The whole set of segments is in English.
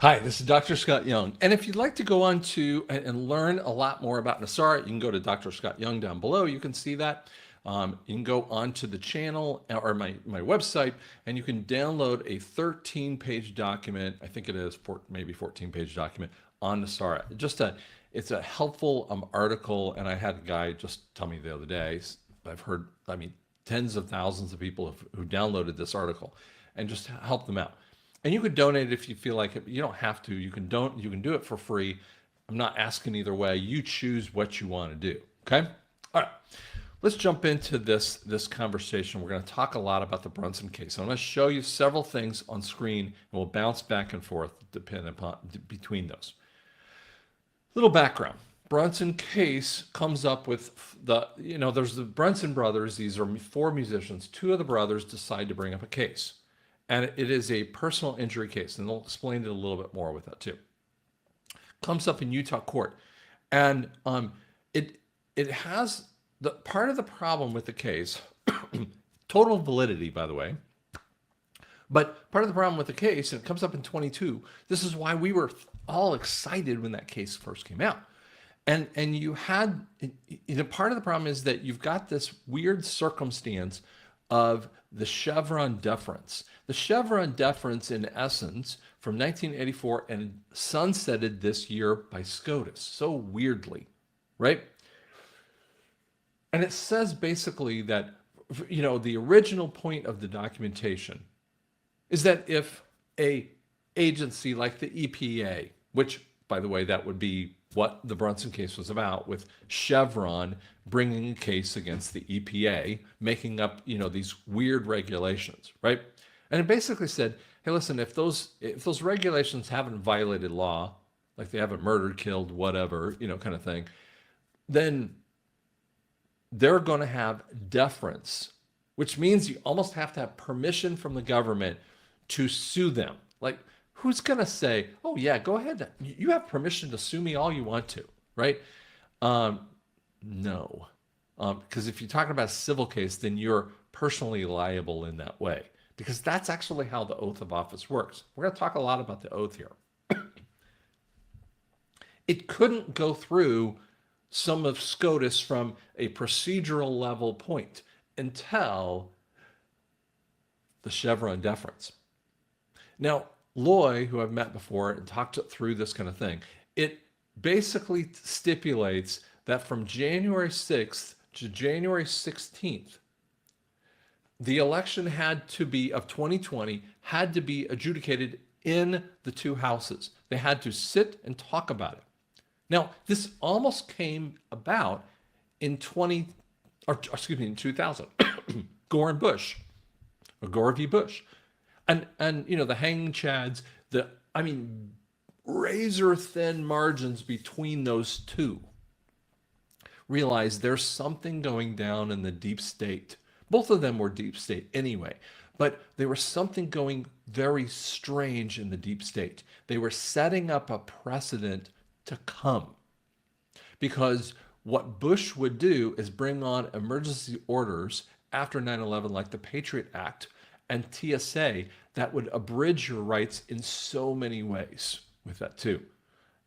Hi, this is Dr. Scott Young. And if you'd like to go on to and learn a lot more about NESARA, you can go to Dr. Scott Young down below. You can see that. You can go onto the channel or my website, and you can download a 13-page document. I think it is maybe 14-page document on NESARA. It's a helpful article, and I had a guy just tell me the other day. I've heard, tens of thousands of people who downloaded this article, and just help them out. And you could donate if you feel like it. You don't have to. You can do it for free. I'm not asking either way. You choose what you want to do. Okay? All right. Let's jump into this conversation. We're going to talk a lot about the Brunson case. I'm going to show you several things on screen, and we'll bounce back and forth depending upon between those. Little background. Brunson case comes up with there's the Brunson brothers. These are 4 musicians. 2 of the brothers decide to bring up a case. And it is a personal injury case, and they'll explain it a little bit more with that too. Comes up in Utah court, and it has the part of the problem with the case, total validity, by the way. But part of the problem with the case, and it comes up in 22. This is why we were all excited when that case first came out. And you had part of the problem is that you've got this weird circumstance of the Chevron deference. The Chevron deference, in essence, from 1984 and sunsetted this year by SCOTUS, so weirdly, right? And it says basically that, the original point of the documentation is that if a agency like the EPA, which, by the way, that would be what the Brunson case was about, with Chevron bringing a case against the EPA, making up, these weird regulations, right? And it basically said, hey, listen, if those regulations haven't violated law, like they haven't murdered, killed, whatever, kind of thing, then they're going to have deference, which means you almost have to have permission from the government to sue them. Like, who's going to say, oh, yeah, go ahead. You have permission to sue me all you want to, right? No. Because if you're talking about a civil case, then you're personally liable in that way. Because that's actually how the oath of office works. We're going to talk a lot about the oath here. It couldn't go through some of SCOTUS from a procedural level point until the Chevron deference. Now, Loy, who I've met before and talked through this kind of thing, it basically stipulates that from January 6th to January 16th, the election of 2020 had to be adjudicated in the 2 houses. They had to sit and talk about it. Now, this almost came about in 2000, Gore and Bush, or Gore v. Bush. And the hanging chads, razor thin margins between those 2. Realize there's something going down in the deep state. Both of them were deep state anyway, but there was something going very strange in the deep state. They were setting up a precedent to come, because what Bush would do is bring on emergency orders after 9/11, like the Patriot Act and TSA, that would abridge your rights in so many ways with that too.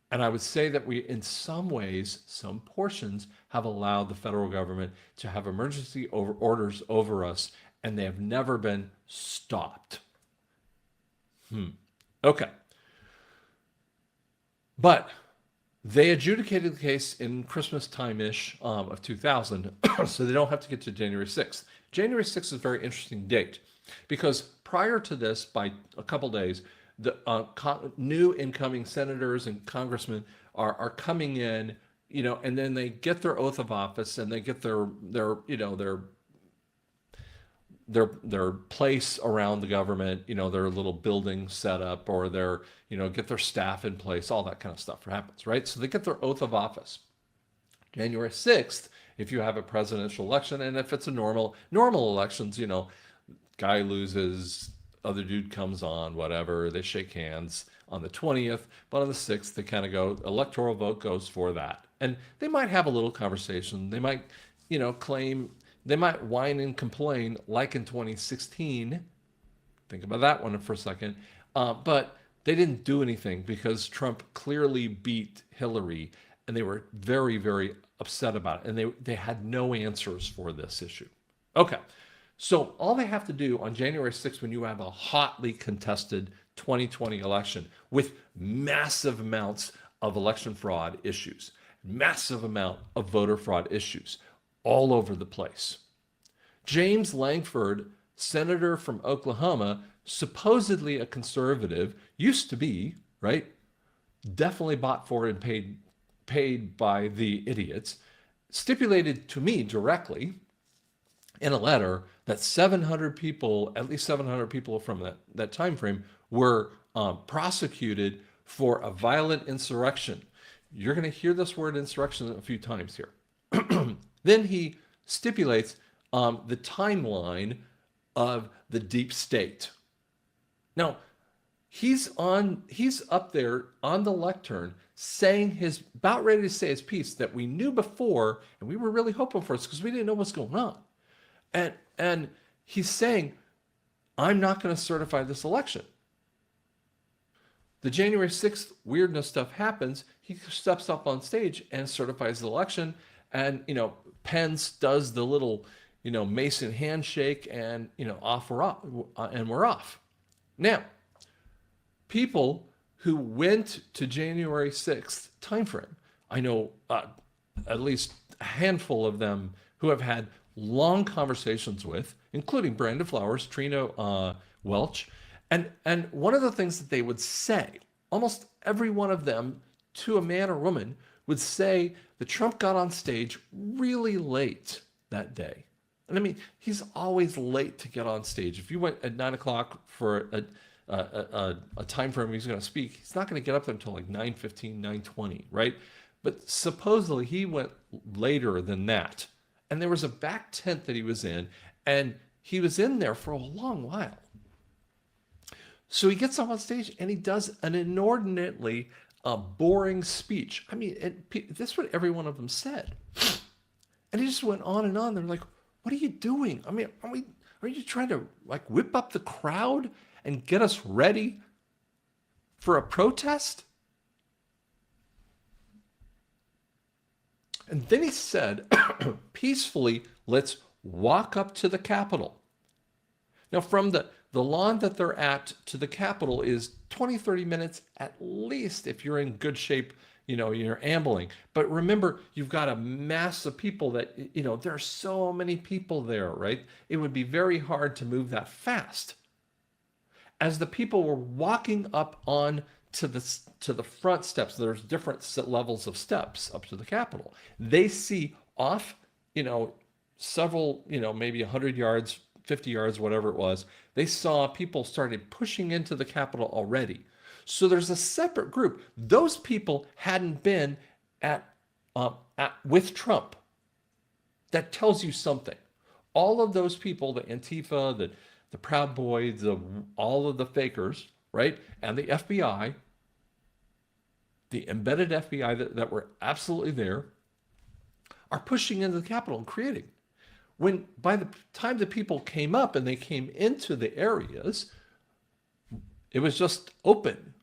And I would say that we, in some ways, some portions, have allowed the federal government to have emergency orders over us, and they have never been stopped. Okay. But they adjudicated the case in Christmas time-ish of 2000, so they don't have to get to January 6th. January 6th is a very interesting date, because prior to this, by a couple days, the new incoming senators and congressmen are coming in, and then they get their oath of office, and they get their place around the government, their little building set up, or their, get their staff in place, all that kind of stuff happens, right? So they get their oath of office. January 6th, if you have a presidential election, and if it's a normal elections, guy loses, other dude comes on, whatever, they shake hands on the 20th, but on the 6th, they kind of go, electoral vote goes for that. And they might have a little conversation. They might, claim, they might whine and complain like in 2016. Think about that one for a second. But They didn't do anything because Trump clearly beat Hillary, and they were very, very upset about it. And they had no answers for this issue. Okay. So all they have to do on January 6th, when you have a hotly contested 2020 election with massive amounts of election fraud issues, massive amount of voter fraud issues all over the place. James Langford, senator from Oklahoma, supposedly a conservative, used to be, right? Definitely bought for and paid by the idiots, stipulated to me directly in a letter that 700 people, at least 700 people from that time frame, were prosecuted for a violent insurrection. You're going to hear this word insurrection a few times here. Then he stipulates the timeline of the deep state. Now, he's up there on the lectern saying about ready to say his piece that we knew before, and we were really hoping for it because we didn't know what's going on. And he's saying, I'm not going to certify this election. The January 6th weirdness stuff happens. He steps up on stage and certifies the election. And, Pence does the little, Mason handshake and, off we're off, and we're off. Now, people who went to January 6th timeframe, I know at least a handful of them who have had long conversations with, including Brandon Flowers, Trina Welch. And one of the things that they would say, almost every one of them, to a man or woman, would say that Trump got on stage really late that day. And I mean, he's always late to get on stage. If you went at 9 o'clock for a time frame he's going to speak, he's not going to get up there until like 9:15, 9:20, right? But supposedly he went later than that. And there was a back tent that he was in, and he was in there for a long while. So he gets up on stage and he does an inordinately boring speech. I mean, this is what every one of them said. And he just went on and on. They're like, what are you doing? I mean, are you trying to like whip up the crowd and get us ready for a protest? And then he said, peacefully, let's walk up to the Capitol. Now, from the lawn that they're at to the Capitol is 20, 30 minutes at least if you're in good shape, you're ambling. But remember, you've got a mass of people that, there are so many people there, right? It would be very hard to move that fast. As the people were walking up on to the front steps, there's different levels of steps up to the Capitol. They see off, several, maybe 100 yards, 50 yards, whatever it was. They saw people started pushing into the Capitol already. So there's a separate group. Those people hadn't been with Trump. That tells you something. All of those people, the Antifa, the Proud Boys, all of the fakers, right? And the FBI, the embedded FBI that were absolutely there, are pushing into the Capitol and creating. When by the time the people came up and they came into the areas, it was just open.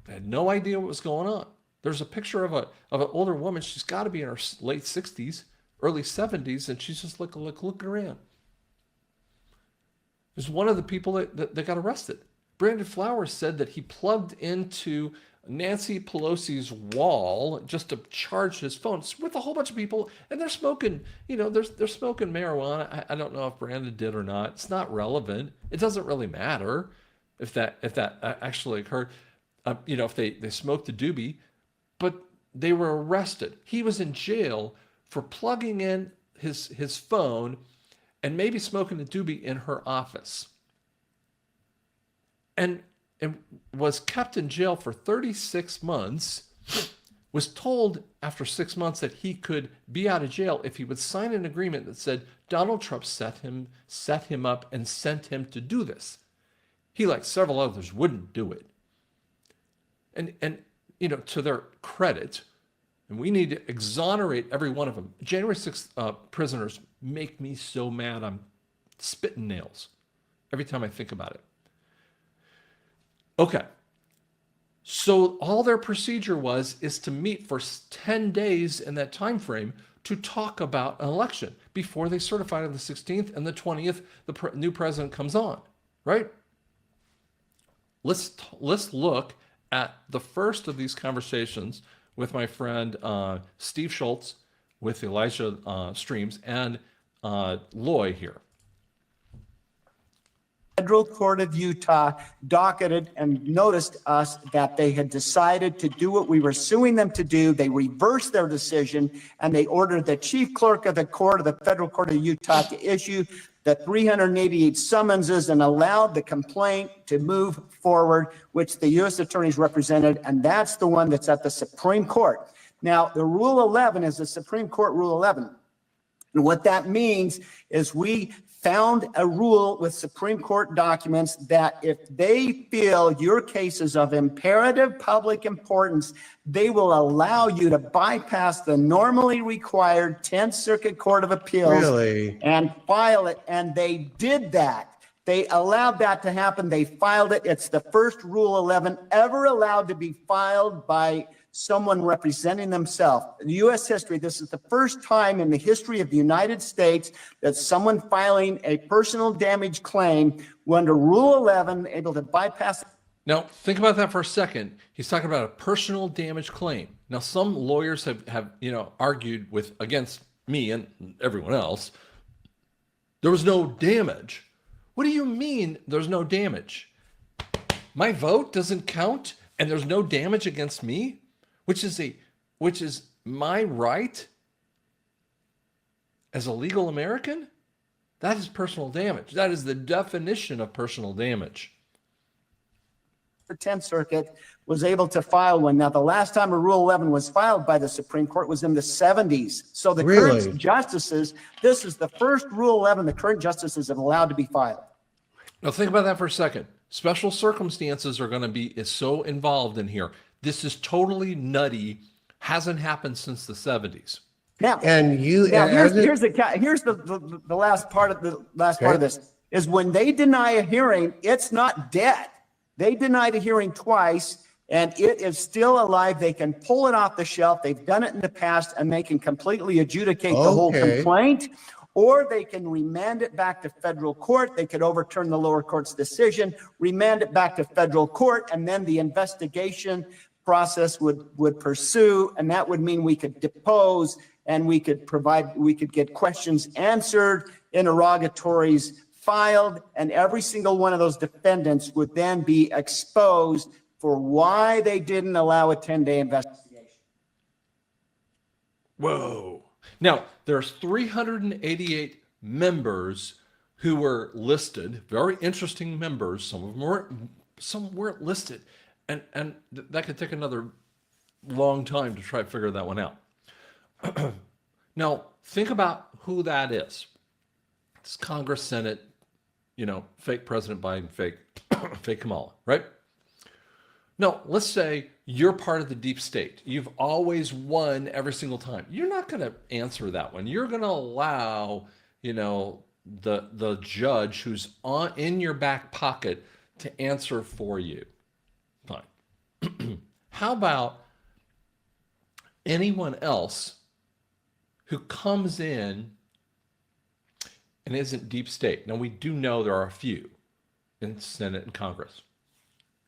They had no idea what was going on. There's a picture of an older woman. She's got to be in her late 60s, early 70s, and she's just looking around. There's one of the people that got arrested. Brandon Flowers said that he plugged into Nancy Pelosi's wall just to charge his phone with a whole bunch of people, and they're smoking, they're smoking marijuana. I don't know if Brandon did or not. It's not relevant. It doesn't really matter if that actually occurred. If they smoked a doobie, but they were arrested. He was in jail for plugging in his phone and maybe smoking a doobie in her office. And was kept in jail for 36 months, was told after 6 months that he could be out of jail if he would sign an agreement that said Donald Trump set him up and sent him to do this. He, like several others, wouldn't do it. And to their credit, and we need to exonerate every one of them. January 6th prisoners make me so mad I'm spitting nails every time I think about it. Okay, So all their procedure is to meet for 10 days in that time frame to talk about an election before they certify on the 16th, and the 20th the new president comes on, right? Let's look at the first of these conversations with my friend Steve Schultz with Elijah Streams and Loy here. Federal Court of Utah docketed and noticed us that they had decided to do what we were suing them to do. They reversed their decision, and they ordered the chief clerk of the court of the Federal Court of Utah to issue the 388 summonses and allowed the complaint to move forward, which the U.S. attorneys represented, and that's the one that's at the Supreme Court. Now, the Rule 11 is the Supreme Court Rule 11. And what that means is we found a rule with Supreme Court documents that if they feel your case is of imperative public importance, they will allow you to bypass the normally required 10th Circuit Court of Appeals and file it. And they did that. They allowed that to happen. They filed it. It's the first Rule 11 ever allowed to be filed by someone representing themselves. In U.S. history, this is the first time in the history of the United States that someone filing a personal damage claim under Rule 11 able to bypass. Now, think about that for a second. He's talking about a personal damage claim. Now, some lawyers have argued against me and everyone else. There was no damage. What do you mean there's no damage? My vote doesn't count and there's no damage against me? Which is my right as a legal American? That is personal damage. That is the definition of personal damage. The 10th Circuit was able to file one. Now, the last time a Rule 11 was filed by the Supreme Court was in the 70s. So the current justices, this is the first Rule 11 the current justices have allowed to be filed. Now, think about that for a second. Special circumstances are going to be so involved in here. This is totally nutty. Hasn't happened since the 70s. Now, here's the last part of this is when they deny a hearing, it's not dead. They denied a hearing twice, and it is still alive. They can pull it off the shelf. They've done it in the past, and they can completely adjudicate the whole complaint, or they can remand it back to federal court. They could overturn the lower court's decision, remand it back to federal court, and then the investigation process would pursue, and that would mean we could depose and we could get questions answered, interrogatories filed, and every single one of those defendants would then be exposed for why they didn't allow a 10-day investigation. Whoa. Now, there's 388 members who were listed, very interesting members. Some weren't listed. And that could take another long time to try to figure that one out. Now, think about who that is. It's Congress, Senate, fake President Biden, fake Kamala, right? Now, let's say you're part of the deep state. You've always won every single time. You're not going to answer that one. You're going to allow, the judge who's in your back pocket to answer for you. Fine. How about anyone else who comes in and isn't deep state? Now, we do know there are a few in Senate and Congress.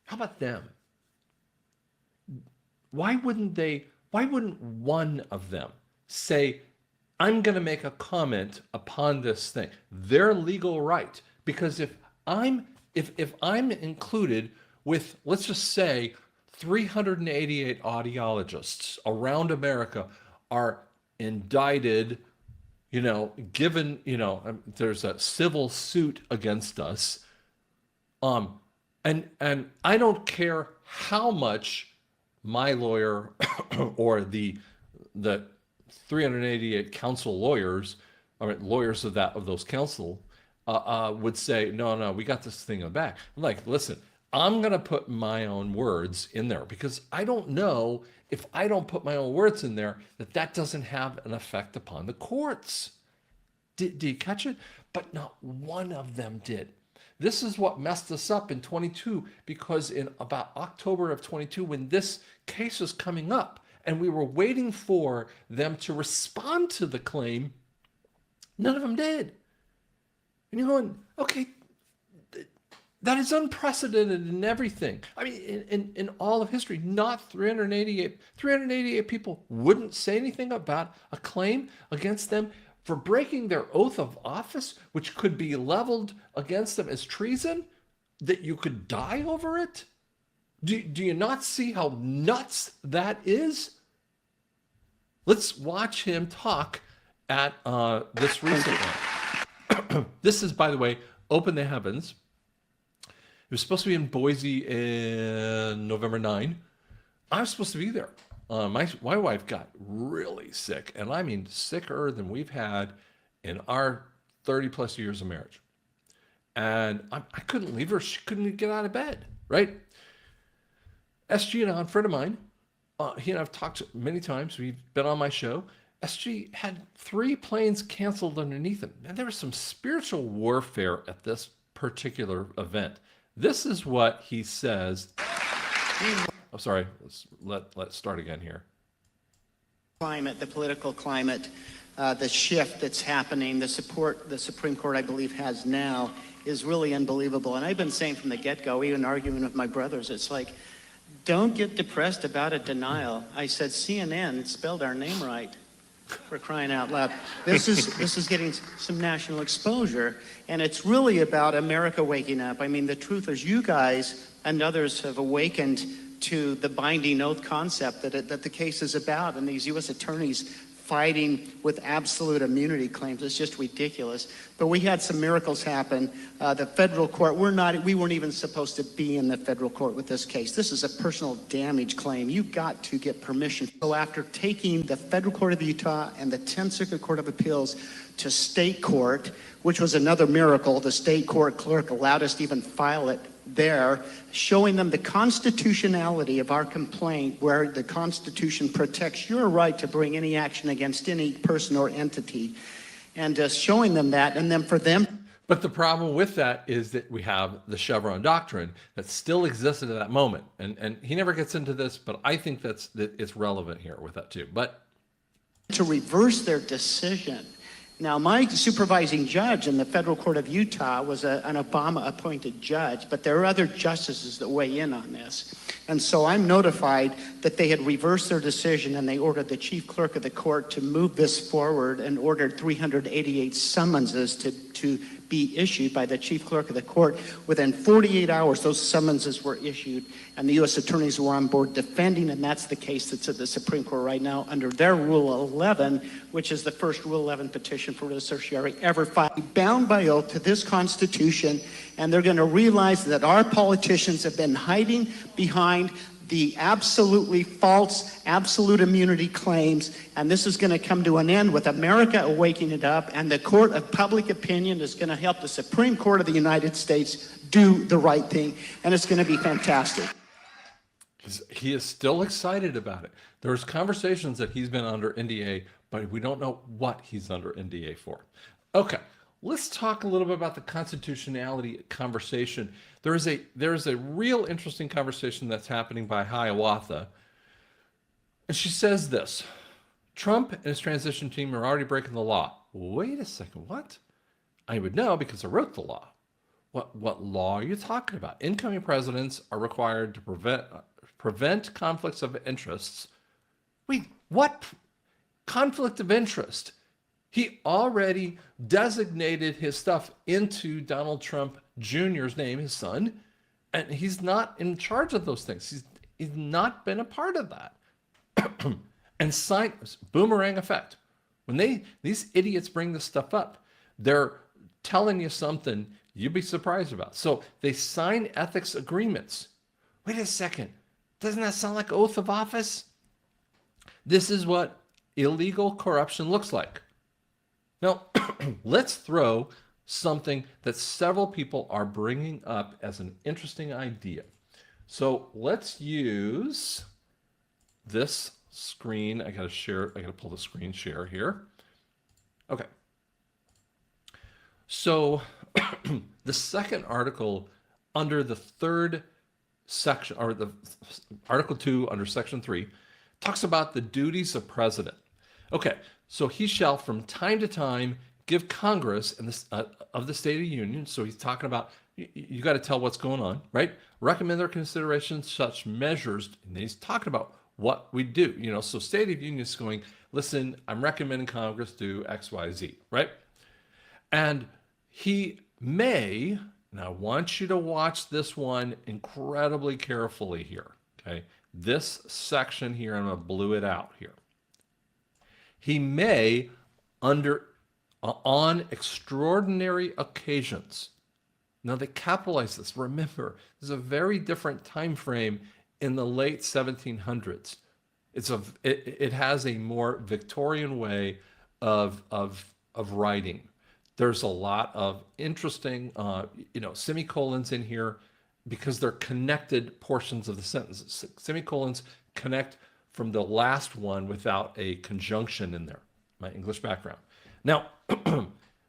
How about them? Why wouldn't one of them say, I'm going to make a comment upon this thing? Their legal right. Because if I'm included with, let's just say, 388 audiologists around America are indicted, given, there's a civil suit against us. And I don't care how much my lawyer or the 388 counsel lawyers, or lawyers of those counsel, would say, no, we got this thing back. I'm like, listen, I'm going to put my own words in there because I don't know if I don't put my own words in there that doesn't have an effect upon the courts. Did you catch it? But not one of them did. This is what messed us up in 22, because in about October of 22, when this case was coming up and we were waiting for them to respond to the claim, none of them did. And you're going, okay, that is unprecedented in everything. I mean, in all of history, not 388. 388 people wouldn't say anything about a claim against them for breaking their oath of office, which could be leveled against them as treason, that you could die over it? Do you not see how nuts that is? Let's watch him talk at this recent one. This is, by the way, Open the Heavens. It was supposed to be in Boise in November 9. I was supposed to be there. My wife got really sick, and I mean sicker than we've had in our 30 plus years of marriage. And I couldn't leave her. She couldn't get out of bed, right? SG and a friend of mine, he and I've talked many times. We've been on my show. SG had 3 planes canceled underneath him. And there was some spiritual warfare at this particular event. This is what he says. Oh, sorry. Let's start again here. Climate, the political climate, the shift that's happening, the support the Supreme Court, I believe, has now is really unbelievable. And I've been saying from the get-go, even arguing with my brothers, it's like, don't get depressed about a denial. I said CNN spelled our name right, for crying out loud. This is getting some national exposure, and it's really about America waking up. I mean, the truth is, you guys and others have awakened to the binding oath concept that the case is about, and these U.S. attorneys fighting with absolute immunity claims. It's just ridiculous. But we had some miracles happen. The federal court, we weren't even supposed to be in the federal court with this case. This is a personal damage claim. You got to get permission. So after taking the federal court of Utah and the 10th Circuit Court of Appeals to state court, which was another miracle, the state court clerk allowed us to even file it there, showing them the constitutionality of our complaint, where the Constitution protects your right to bring any action against any person or entity, and showing them that, and then for them. But the problem with that is that we have the Chevron doctrine that still existed at that moment, and he never gets into this, but I think that it's relevant here with that too. But to reverse their decision. Now, my supervising judge in the federal court of Utah was an Obama-appointed judge, but there are other justices that weigh in on this. And so I'm notified that they had reversed their decision, and they ordered the chief clerk of the court to move this forward and ordered 388 summonses to be issued by the chief clerk of the court. Within 48 hours, those summonses were issued, and the U.S. attorneys were on board defending, and that's the case that's at the Supreme Court right now under their Rule 11, which is the first Rule 11 petition for writ of certiorari ever filed, bound by oath to this Constitution, and they're going to realize that our politicians have been hiding behind the absolutely false absolute immunity claims, and this is going to come to an end with America waking it up, and the court of public opinion is going to help the Supreme Court of the United States do the right thing, and it's going to be fantastic. he is still excited about it. There's conversations that he's been under NDA, but we don't know what he's under NDA for. Okay, let's talk a little bit about the constitutionality conversation. There is a real interesting conversation that's happening by Hiawatha. And she says this: Trump and his transition team are already breaking the law. Wait a second, what? I would know because I wrote the law. What law are you talking about? Incoming presidents are required to prevent conflicts of interests. Wait, what conflict of interest? He already designated his stuff into Donald Trump Jr.'s name, his son, and he's not in charge of those things. He's not been a part of that. And boomerang effect. When these idiots bring this stuff up, they're telling you something you'd be surprised about. So they sign ethics agreements. Wait a second. Doesn't that sound like oath of office? This is what illegal corruption looks like. Now, let's throw something that several people are bringing up as an interesting idea. So let's use this screen. I got to pull the screen share here. Okay. So The second article under the third section, or the Article 2 under Section 3, talks about the duties of president. Okay, so he shall from time to time give Congress and of the State of the Union, so he's talking about, you got to tell what's going on, right? Recommend their consideration such measures, and he's talking about what we do, so State of the Union is going, listen, I'm recommending Congress do X, Y, Z, right? And he may, and I want you to watch this one incredibly carefully here, okay? This section here, I'm going to blue it out here. He may, on extraordinary occasions. Now they capitalize this. Remember, this is a very different time frame in the late 1700s. It has a more Victorian way of writing. There's a lot of interesting, semicolons in here because they're connected portions of the sentence. Semicolons connect from the last one without a conjunction in there. My English background. Now,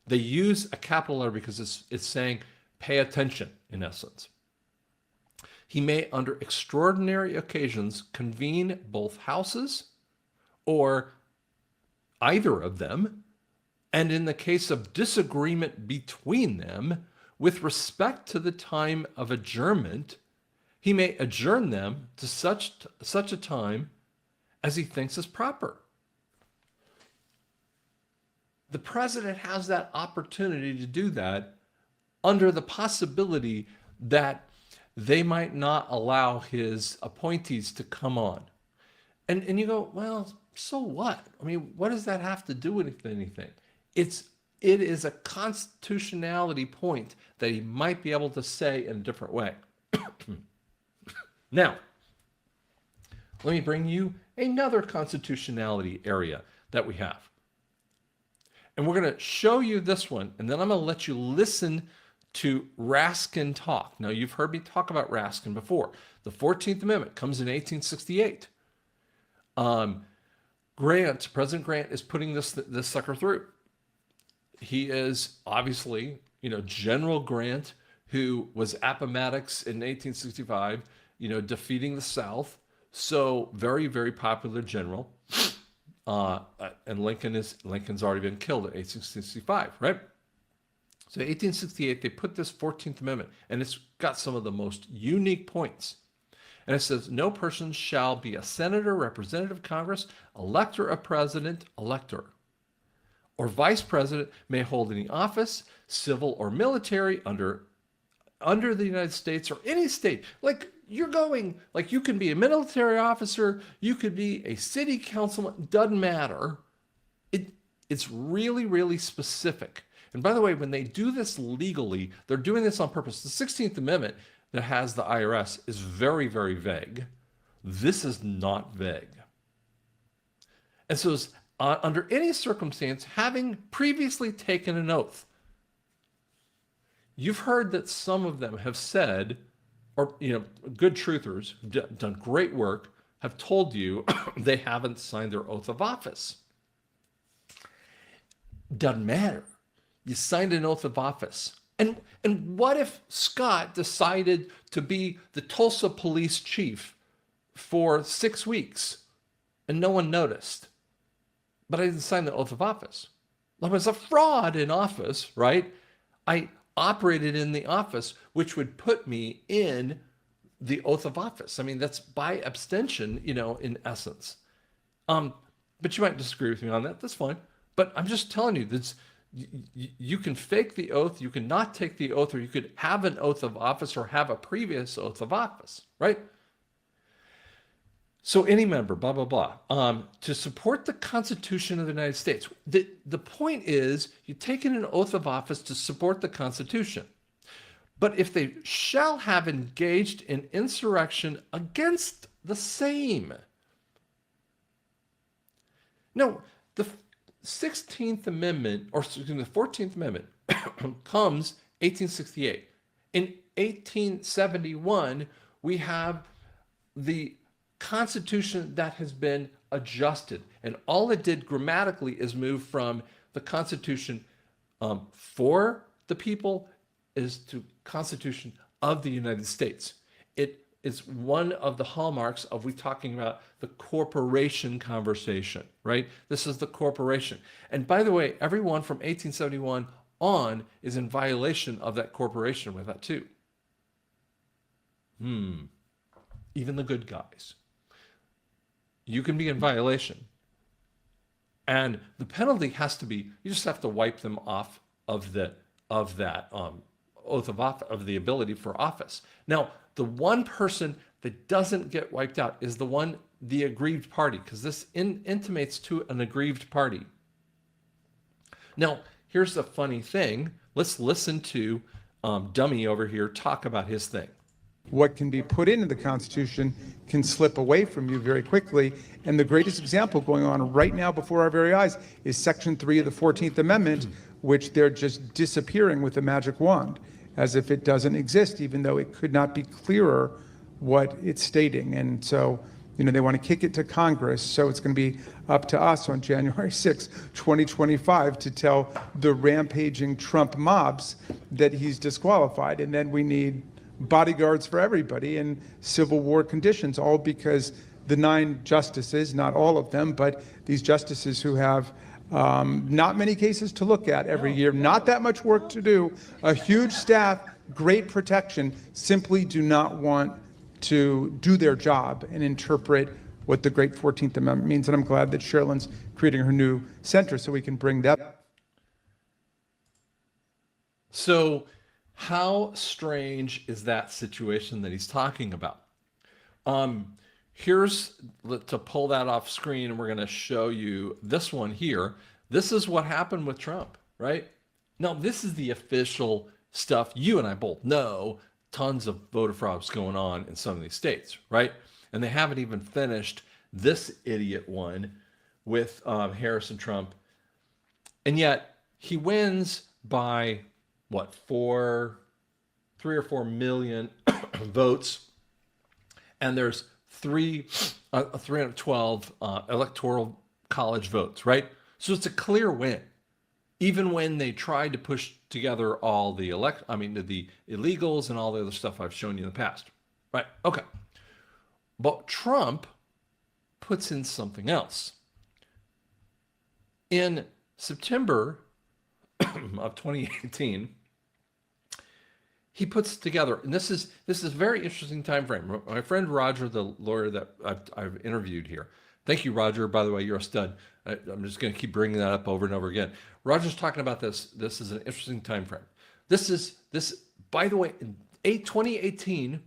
they use a capital letter because it's saying pay attention in essence. He may, under extraordinary occasions, convene both houses or either of them, and in the case of disagreement between them, with respect to the time of adjournment, he may adjourn them to such a time as he thinks is proper. The president has that opportunity to do that under the possibility that they might not allow his appointees to come on. And you go, well, so what? I mean, what does that have to do with anything? It is a constitutionality point that he might be able to say in a different way. Now, let me bring you another constitutionality area that we have. And we're going to show you this one, and then I'm going to let you listen to Raskin talk. Now, you've heard me talk about Raskin before. The 14th Amendment comes in 1868. President Grant is putting this sucker through. He is obviously, General Grant, who was Appomattox in 1865, defeating the South. So very, very popular general. And Lincoln's already been killed in 1865, right? So 1868, they put this 14th Amendment, and it's got some of the most unique points. And it says, no person shall be a senator, representative of Congress, elector of president, elector, or vice president may hold any office, civil or military, under the United States or any state. Like you can be a military officer, you could be a city councilman, doesn't matter. It's really, really specific. And by the way, when they do this legally, they're doing this on purpose. The 16th Amendment that has the IRS is very, very vague. This is not vague. And so under any circumstance, having previously taken an oath, you've heard that some of them have said, or good truthers who've done great work, have told you they haven't signed their oath of office. Doesn't matter. You signed an oath of office. And what if Scott decided to be the Tulsa police chief for 6 weeks and no one noticed? But I didn't sign the oath of office. I was a fraud in office, right? I operated in the office, which would put me in the oath of office. I mean, that's by abstention, in essence. But you might disagree with me on that. That's fine. But I'm just telling you, you can fake the oath, you can not take the oath, or you could have an oath of office or have a previous oath of office, right? So any member, blah, blah, blah, to support the Constitution of the United States. The point is, you've taken an oath of office to support the Constitution. But if they shall have engaged in insurrection against the same. No, the 16th Amendment, or excuse me, the 14th Amendment comes 1868. In 1871, we have the Constitution that has been adjusted. And all it did grammatically is move from the Constitution for the people is to Constitution of the United States. It is one of the hallmarks of we talking about the corporation conversation, right? This is the corporation. And by the way, everyone from 1871 on is in violation of that corporation with that too. Even the good guys. You can be in violation. And the penalty has to be, you just have to wipe them off of that oath of office, of the ability for office. Now, the one person that doesn't get wiped out is the aggrieved party, because this intimates to an aggrieved party. Now, here's the funny thing. Let's listen to Dummy over here talk about his thing. What can be put into the Constitution can slip away from you very quickly. And the greatest example going on right now before our very eyes is Section 3 of the 14th Amendment, which they're just disappearing with a magic wand, as if it doesn't exist, even though it could not be clearer what it's stating. And so, they want to kick it to Congress. So it's going to be up to us on January 6, 2025, to tell the rampaging Trump mobs that he's disqualified. And then we need bodyguards for everybody in Civil War conditions, all because the 9 justices, not all of them, but these justices who have not many cases to look at every year, not that much work to do, a huge staff, great protection, simply do not want to do their job and interpret what the great 14th Amendment means. And I'm glad that Sherilyn's creating her new center so we can bring that up. So how strange is that situation that he's talking about? Here's to pull that off screen, and we're going to show you this one here. This is what happened with Trump, right? Now, this is the official stuff. You and I both know tons of voter fraud is going on in some of these states, right? And they haven't even finished this idiot one with Harris and Trump. And yet he wins by what, 3 or 4 million votes. And there's 312 electoral college votes, right? So it's a clear win. Even when they tried to push together all the the illegals and all the other stuff I've shown you in the past, right? Okay. But Trump puts in something else. In September of 2018, he puts together, and this is a very interesting time frame. My friend Roger, the lawyer that I've interviewed here. Thank you, Roger. By the way, you're a stud. I'm just going to keep bringing that up over and over again. Roger's talking about this. This is an interesting time frame. By the way, in 2018,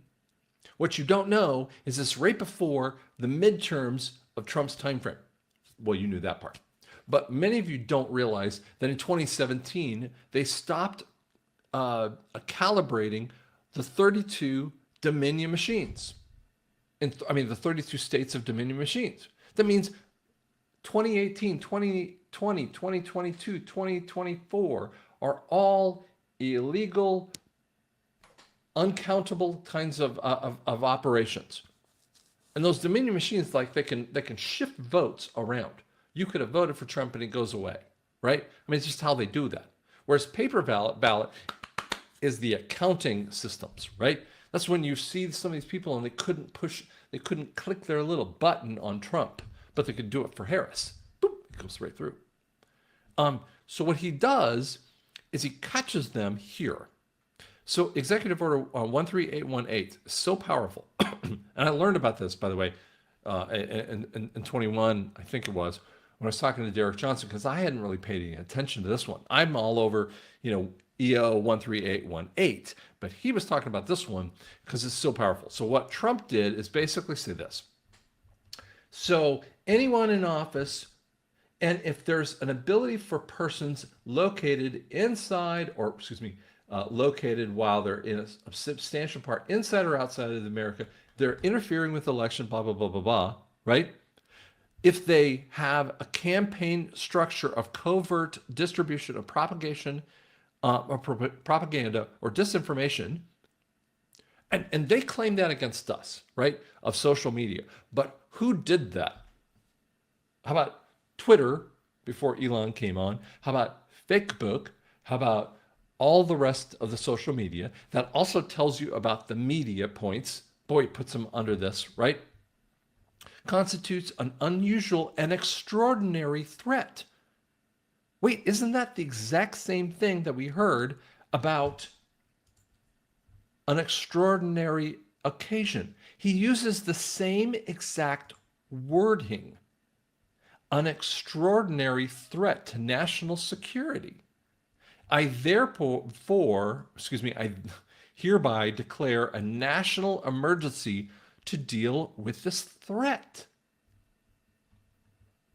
what you don't know is this right before the midterms of Trump's time frame. Well, you knew that part. But many of you don't realize that in 2017, they stopped calibrating the 32 Dominion machines. The 32 states of Dominion machines. That means 2018, 2020, 2022, 2024 are all illegal, uncountable kinds of operations. And those Dominion machines, like they can shift votes around. You could have voted for Trump and it goes away, right? It's just how they do that. Whereas paper ballot is the accounting systems, right? That's when you see some of these people and they couldn't click their little button on Trump, but they could do it for Harris. Boop, it goes right through. So what he does is he catches them here. So Executive Order 13818 is so powerful. And I learned about this, by the way, in 21, I think it was, when I was talking to Derek Johnson, because I hadn't really paid any attention to this one. I'm all over, EO 13818, but he was talking about this one because it's so powerful. So what Trump did is basically say this. So anyone in office, and if there's an ability for persons located inside, located while they're in a substantial part inside or outside of America, they're interfering with the election, blah, blah, blah, blah, blah, right? If they have a campaign structure of covert distribution of propaganda or disinformation, and they claim that against us, right, of social media. But who did that? How about Twitter before Elon came on? How about Facebook? How about all the rest of the social media. That also tells you about the media points. Boy, it puts them under this, right? Constitutes an unusual and extraordinary threat. Wait, isn't that the exact same thing that we heard about an extraordinary occasion? He uses the same exact wording. An extraordinary threat to national security. I hereby declare a national emergency to deal with this threat.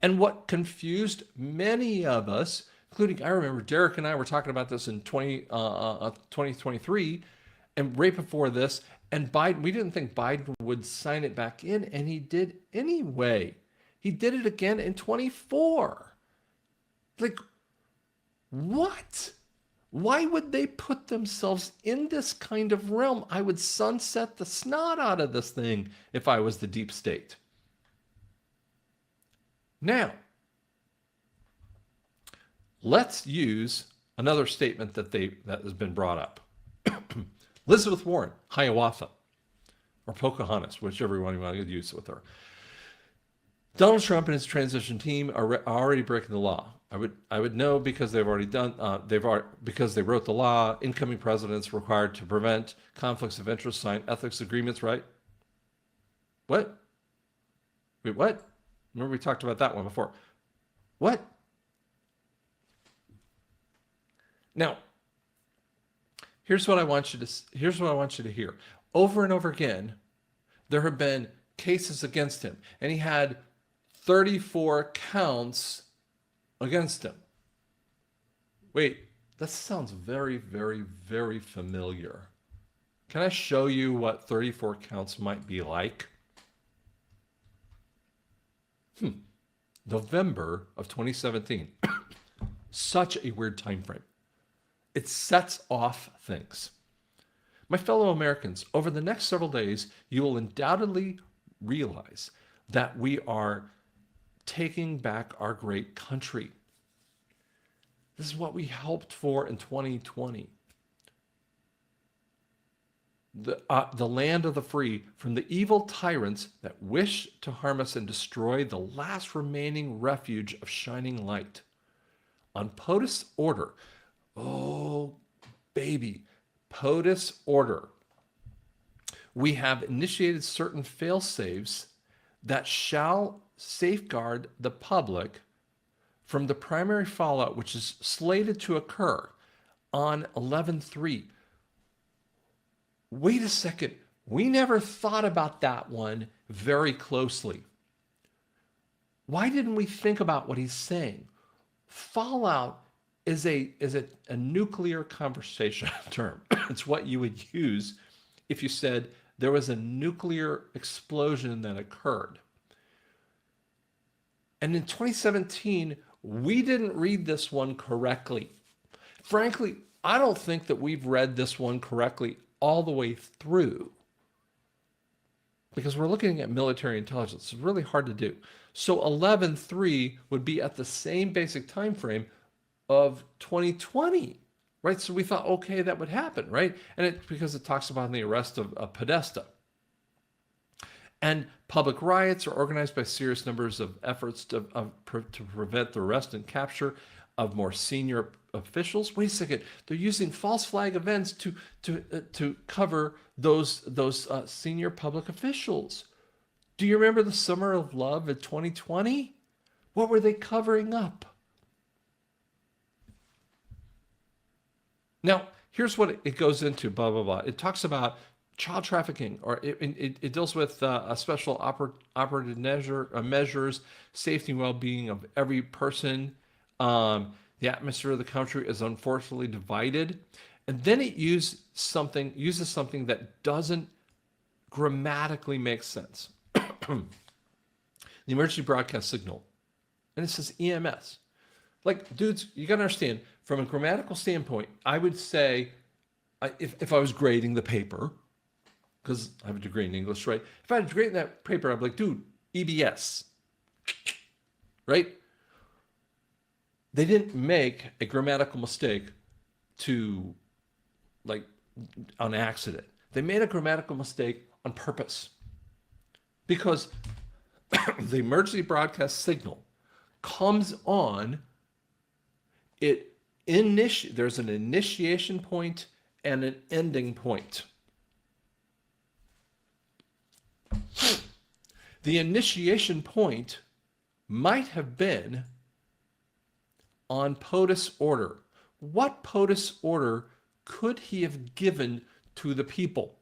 And what confused many of us, including, I remember Derek and I were talking about this in 2023, and right before this, and Biden, we didn't think Biden would sign it back in, and he did anyway. He did it again in 24. Like, what? Why would they put themselves in this kind of realm? I would sunset the snot out of this thing if I was the deep state. Now, let's use another statement that has been brought up. Elizabeth Warren, Hiawatha, or Pocahontas, whichever one you want to use with her. Donald Trump and his transition team are already breaking the law. I would know because they've already done. Because they wrote the law. Incoming presidents required to prevent conflicts of interest sign ethics agreements. Right? What? Wait, what? Remember we talked about that one before. What? Now, here's what I want you to hear. Over and over again, there have been cases against him, and he had 34 counts against him. Wait, that sounds very, very, very familiar. Can I show you what 34 counts might be like? November of 2017. Such a weird time frame. It sets off things. My fellow Americans, over the next several days, you will undoubtedly realize that we are taking back our great country. This is what we hoped for in 2020. The land of the free from the evil tyrants that wish to harm us and destroy the last remaining refuge of shining light. On POTUS order, oh baby, POTUS order, we have initiated certain fail-safes that shall safeguard the public from the primary fallout which is slated to occur on 11/3. Wait a second. We never thought about that one very closely. Why didn't we think about what he's saying? Fallout is a nuclear conversation term. It's what you would use if you said there was a nuclear explosion that occurred. And in 2017, we didn't read this one correctly. Frankly, I don't think that we've read this one correctly all the way through because we're looking at military intelligence. It's really hard to do. So 11/3 would be at the same basic time frame of 2020, right? So we thought, okay, that would happen, right? And because it talks about the arrest of Podesta. And public riots are organized by serious numbers of efforts to prevent the arrest and capture of more senior officials. Wait a second, they're using false flag events to cover those senior public officials. Do you remember the Summer of Love in 2020? What were they covering up? Now, here's what it goes into, blah, blah, blah. It talks about child trafficking, or it deals with special operative measures, safety and well-being of every person. The atmosphere of the country is unfortunately divided. And then it uses something that doesn't grammatically make sense. The emergency broadcast signal. And it says EMS. Like, dudes, you got to understand, from a grammatical standpoint, I would say, if I was grading the paper, because I have a degree in English, right? If I had a degree in that paper, I'd be like, dude, EBS, right? They didn't make a grammatical mistake to like on accident. They made a grammatical mistake on purpose because the emergency broadcast signal comes on, there's an initiation point and an ending point. The initiation point might have been on POTUS order. What POTUS order could he have given to the people?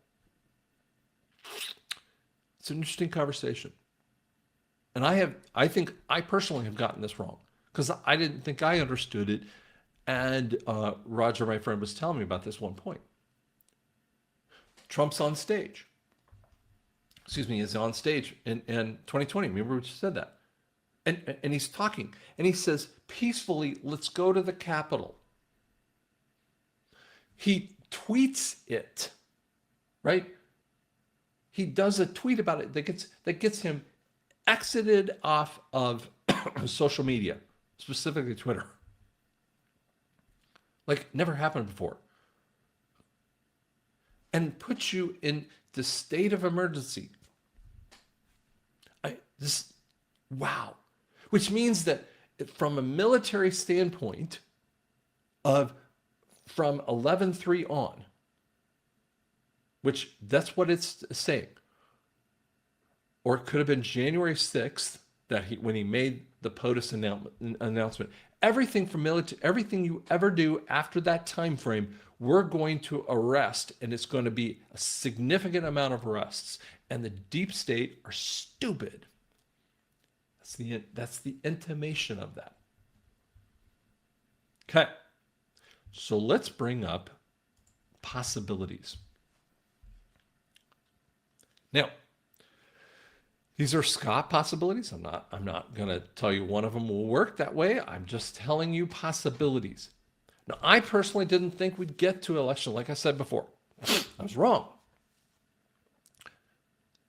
It's an interesting conversation. And I think I personally have gotten this wrong because I didn't think I understood it. And Roger, my friend, was telling me about this one point. Trump's on stage. Is on stage in 2020. Remember what you said that? And he's talking. And he says, peacefully, let's go to the Capitol. He tweets it, right? He does a tweet about it that gets him exited off of social media, specifically Twitter. Like never happened before. And puts you in the state of emergency. Wow. Which means that from a military standpoint from 11/3 on, which that's what it's saying. Or it could have been January 6th when he made the POTUS announcement. Everything from military, everything you ever do after that time frame, we're going to arrest, and it's going to be a significant amount of arrests. And the deep state are stupid. That's the intimation of that. Okay. So let's bring up possibilities. Now, these are Scott possibilities. I'm not going to tell you one of them will work that way. I'm just telling you possibilities. Now, I personally didn't think we'd get to election, like I said before. I was wrong.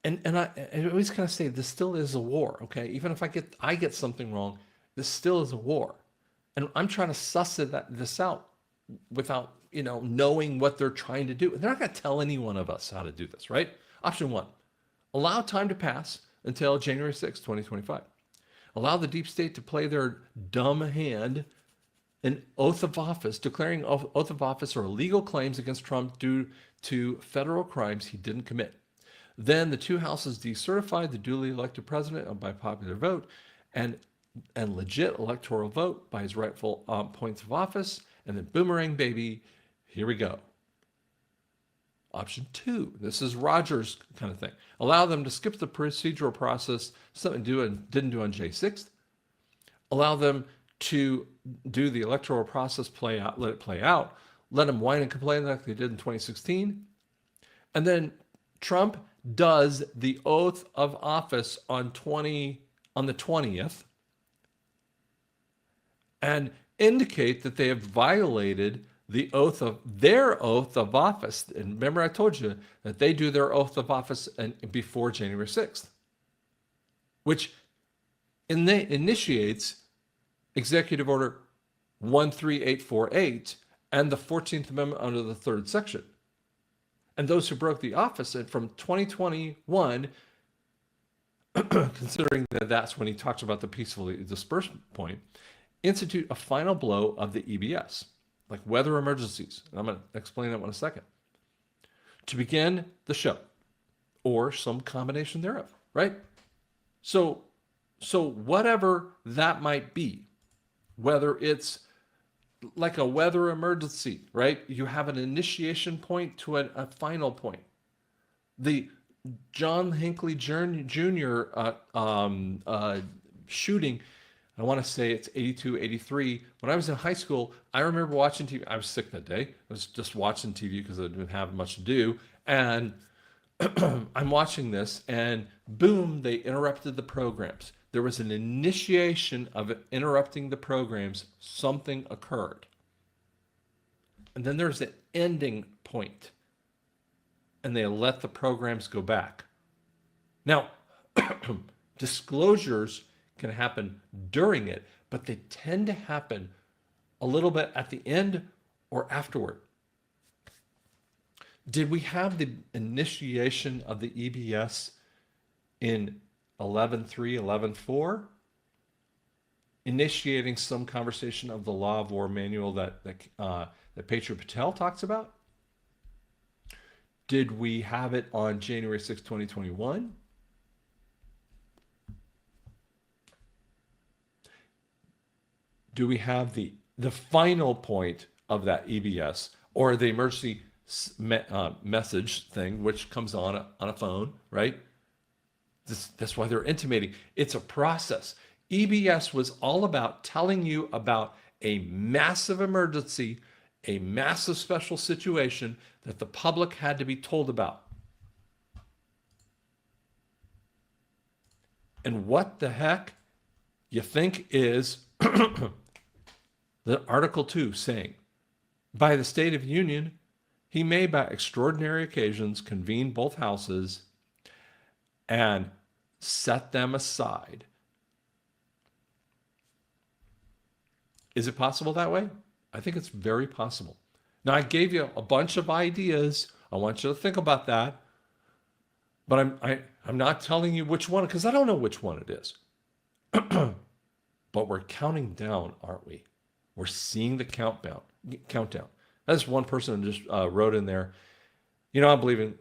And I always kind of say this still is a war, okay? Even if I get something wrong, this still is a war. And I'm trying to suss this out without, knowing what they're trying to do. And they're not going to tell any one of us how to do this, right? Option 1, allow time to pass until January 6, 2025. Allow the deep state to play their dumb hand in oath of office, declaring oath of office or illegal claims against Trump due to federal crimes he didn't commit. Then the two houses decertify the duly elected president by popular vote and legit electoral vote by his rightful points of office. And then boomerang, baby, here we go. Option 2, this is Rogers kind of thing. Allow them to skip the procedural process, something didn't do on J 6th. Allow them to do the electoral process let it play out. Let them whine and complain like they did in 2016. And then Trump does the oath of office on the 20th and indicate that they have violated their oath of office. And remember, I told you that they do their oath of office before January 6th, which initiates Executive Order 13848 and the 14th Amendment under the 3rd section. And those who broke the office from 2021, considering that that's when he talks about the peacefully dispersed point, institute a final blow of the EBS, like weather emergencies. And I'm going to explain that in a second. To begin the show, or some combination thereof, right? So whatever that might be, whether it's like a weather emergency, right? You have an initiation point to a final point. The John Hinckley Jr. Shooting, I want to say it's 82, 83. When I was in high school, I remember watching TV. I was sick that day. I was just watching TV because I didn't have much to do. And I'm watching this, and boom, they interrupted the programs. There was an initiation of interrupting the programs. Something occurred. And then there's an ending point. And they let the programs go back. Now, disclosures can happen during it, but they tend to happen a little bit at the end or afterward. Did we have the initiation of the EBS in 11.3, 11.4? Initiating some conversation of the law of war manual that Patriot Patel talks about? Did we have it on January 6, 2021? Do we have the final point of that EBS or the emergency message thing, which comes on a phone, right? That's why they're intimating. It's a process. EBS was all about telling you about a massive emergency, a massive special situation that the public had to be told about. And what the heck you think is the Article 2 saying, by the State of the Union, he may by extraordinary occasions convene both houses and set them aside. Is it possible that way? I think it's very possible. Now, I gave you a bunch of ideas. I want you to think about that. But I'm not telling you which one, because I don't know which one it is. But we're counting down, aren't we? We're seeing the countdown. That's one person just wrote in there, I believe in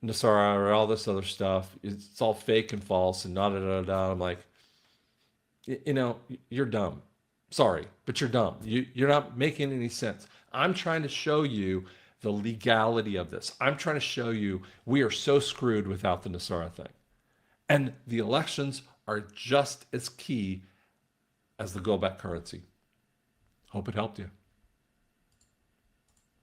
NESARA or all this other stuff. It's all fake and false and da-da-da-da. I'm like, you're dumb. Sorry, but you're dumb. You're not making any sense. I'm trying to show you the legality of this. I'm trying to show you we are so screwed without the NESARA thing. And the elections are just as key as the go-back currency. Hope it helped you.